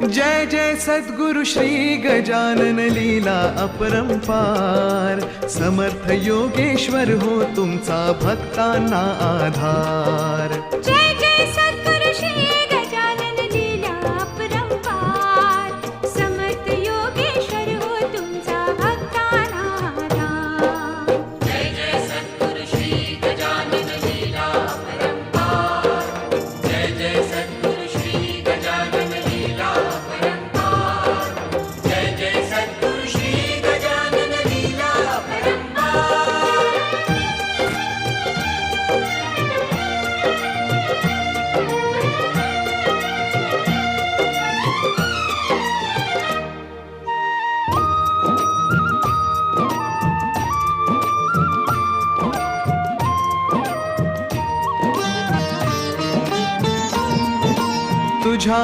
जय जय सद्गुरु श्री गजानन लीला अपरंपार। समर्थ योगेश्वर हो तुमचा भक्तांना आधार। जय जय सद्गुरु श्री गजानन लीला अपरंपार। समर्थ योगेश्वर हो तुमचा भक्तांना आधार। जय जय सद्गुरु श्री गजानन लीला अपरंपार। जय जय सद्गुरु श्री गजानन लीला अपरंपार। जय जय सद्गुरु श्री गजानन लीला अपरंपार। तुझ्या